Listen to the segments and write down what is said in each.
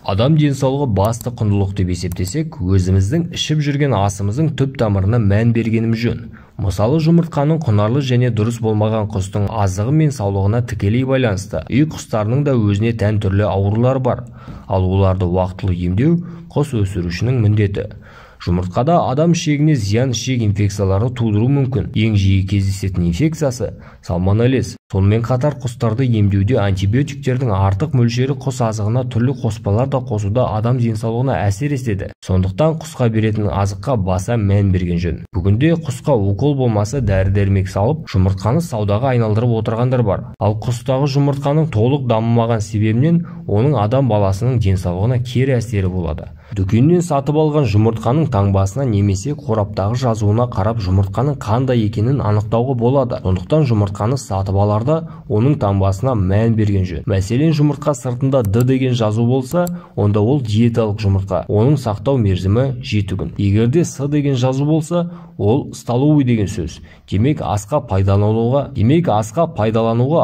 Адам денсаулығы басты құндылық деп есептесек, өзіміздің ішіп жүрген асымыздың түп тамырына мән бергеніміз жөн. Мысалы, жұмыртқаның құнарлы және дұрыс болмаған құстың азығы мен саулығына тікелей байланысты. Үй құстарының да өзіне тән түрлі аурулар бар, ал оларды уақытылы емдеу құс өсірушінің міндеті. Жұмыртқада адам ішегіне зиян ішек инфекциялары тудыруы мүмкін. Ең жиі кездесетін инфекциясы сальмонеллез. Сонымен қатар құстарды емдеуде антибиотиктердің артық мөлшері құс азығына түрлі қоспалар да қосуда адам денсаулығына әсер етеді. Сондықтан құсқа беретін азыққа баса мән берген жөн. Бүгінде құсқа укол болмаса дәрі-дәрмек салып, жұмыртқаны саудаға айналдырып отырғандар бар. Ал құстағы жұмыртқаның толық дамымаған себебінен оның адам баласының денсаулығына кері әсері болады. Дүкеннен сатып алған жұмыртқаның таңбасына немесе қораптағы жазуына қарап жұмыртқаның қандай екенін анықтауға болады. Сондықтан жұмыртқаны сатып аларда оның таңбасына мән берген жөн. Мәселен, жұмыртқа сыртында Д деген жазу болса, онда ол диеталық жұмыртқа. Оның сақтау мерзімі 7 күн. Егерде С деген жазу болса, ол столовый деген сөз. Демек асқа пайдалануға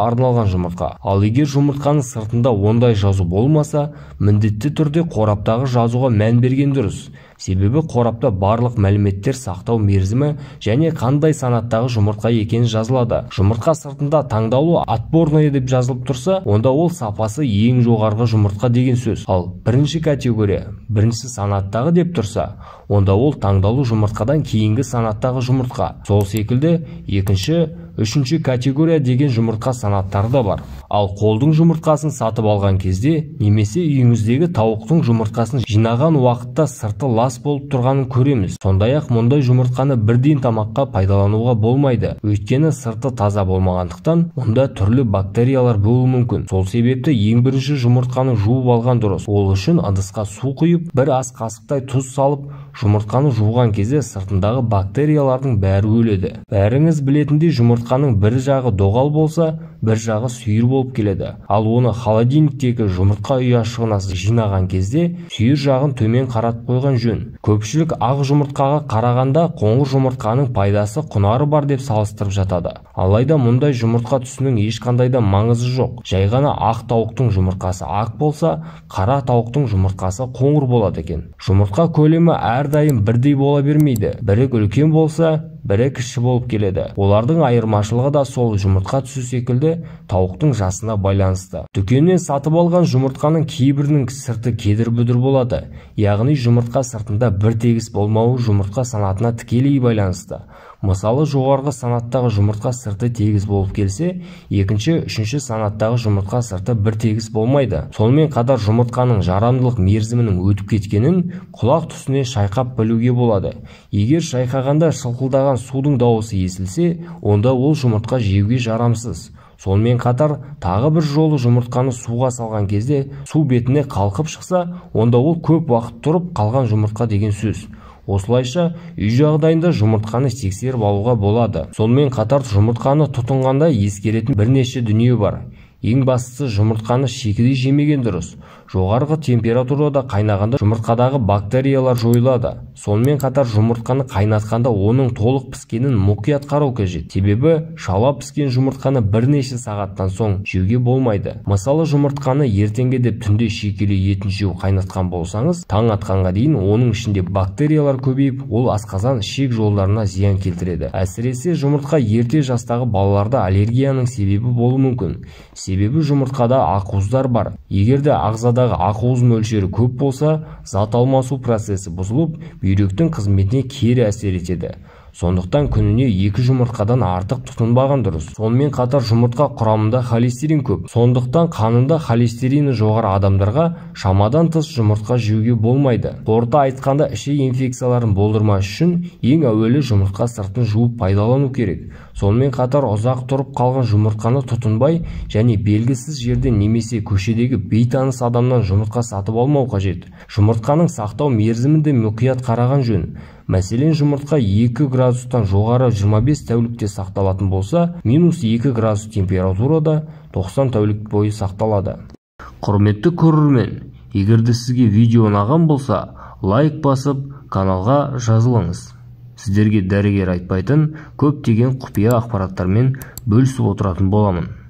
арналған жұмыртқа. Ал егер жұмыртқаның сыртында ондай жазу болмаса, міндетті түрде қораптағы жазуға мән берген дұрыс. Себебі қорапта барлық мәліметтер сақтау мерзімі және қандай санаттағы жұмыртқа екені жазылады. Жұмыртқа сыртында таңдаулы отборное деп жазылып тұрса, онда ол сапасы ең жоғарғы жұмыртқа деген сөз. Ал бірінші категория, бірінші санаттағы деп тұрса, онда ол таңдаулы жұмыртқадан кейінгі санаттағы жұмыртқа. Сол секілді екінші, үшінші категория деген жұмыртқа санаттары да бар. Ал қолдың жұмыртқасын сатып алған кезде немесе үйіңіздегі тауықтың жұмыртқасын жинаған уақытта сырты лас болып тұрғанын көреміз. Сондай-ақ мұндай жұмыртқаны бірден тамаққа пайдалануға болмайды. Өйткені сырты таза болмағандықтан, онда түрлі бактериялар болуы мүмкін. Сол себепті ең бірінші жұмыртқаны жуып алған дұрыс. Ол үшін ыдысқа су құйып, бір ас қасықтай тұз салып, жұмыртқаны жуған кезде сыртындағы бактериялардың бәрі өледі. Бәріңіз білетіндей, жұмыртқаның бір жағы доғал болса, бір жағы сүйір болып келеді. Ал оны холодильниктегі жұмыртқа ұяшығына жинаған кезде сүйір жағын төмен қаратып қойған жөн. Көпшілік ақ жұмыртқаға қарағанда қоңыр жұмыртқаның пайдасы құнары бар деп салыстырып жатады. Алайда мұндай жұмыртқа түсінің ешқандай да маңызы жоқ. Жай ғана ақ тауықтың жұмыртқасы ақ болса, қара тауықтың жұмыртқасы қоңыр болады екен. Жұмыртқа көлемі әрдайым бірдей бола бермейді. Бірі үлкен болса, бірі кіші болып келеді. Олардың айырмашылығы да сол жұмыртқа түсі секілді тауықтың жасына байланысты. Дүкеннен сатып алған жұмыртқаның кейбірінің сырты кедір-бұдыр болады. Яғни жұмыртқа сыртында бір тегіс болмауы жұмыртқа санатына тікелей байланысты. Мысалы, жоғарғы санаттағы жұмыртқа сырты тегіс болып келсе, екінші, үшінші санаттағы жұмыртқа сырты бір тегіс болмайды. Сонымен қатар жұмыртқаның жарамдылық мерзімінің өтіп кеткенін құлақ түсіне шайқап білуге болады. Егер шайқағанда шылқылдаған судың дауысы естілсе, онда ол жұмыртқа жеуге жарамсыз. Сонымен қатар, тағы бір жолы жұмыртқаны суға салған кезде су бетіне қалқып шықса, онда ол көп уақыт тұрып қалған жұмыртқа деген сөз. Осылайша, үй жағдайында жұмыртқаны тексеріп алуға болады. Сонымен қатар, жұмыртқаны тұтынғанда ескеретін бірнеше дүние бар. Ең бастысы, жұмыртқаны шикідей жемеген дұрыс. Жоғарғы температурада қайнағанда жұмыртқадағы бактериялар жойылады. Сонымен қатар, жұмыртқаны қайнатқанда оның толық піскенін мұқият қарау қажет. Себебі шала піскен жұмыртқаны бірнеше сағаттан соң жеуге болмайды. Мысалы, жұмыртқаны ертеңге деп түнде шикелі етін жеу қайнатқан болсаңыз, таң атқанға дейін оның ішінде бактериялар көбейіп, ол асқазан ішек жолдарына зиян келтіреді. Әсіресе жұмыртқа ерте жастағы балаларда аллергияның себебі болуы мүмкін. Себебі жұмыртқада ақуыздар бар. Егерде ағзадағы ақуыз мөлшері көп болса, зат алмасу процесі бұзылып, бүйректің қызметіне кері әсер етеді. Сондықтан күніне 2 жұмыртқадан артық тұтынбаған дұрыс. Сонымен қатар, жұмыртқа құрамында холестерин көп. Сондықтан қанында холестерині жоғары адамдарға шамадан тыс жұмыртқа жеуге болмайды. Қорыта айтқанда, ішек инфекцияларын болдырмас үшін ең әуелі жұмыртқа сыртын жуып пайдалану керек. Сонымен қатар, ұзақ тұрып қалған жұмыртқаны тұтынбай және белгісіз жерде немесе көшедегі бейтаныс адамнан жұмыртқа сатып алмау қажет. Жұмыртқаның сақтау мерзімін де мұқият қараған жөн. Мәселен, жұмыртқа 2 градустан жоғары 25 тәулікте сақталатын болса, -2 градус температурада 90 тәулік бойы сақталады. Құрметті көрермен, егерде сізге видео ұнаған болса, лайк басып, каналға жазылыңыз. Сіздерге дәрігер айтпайтын көптеген құпия ақпараттармен бөлісіп отыратын боламын.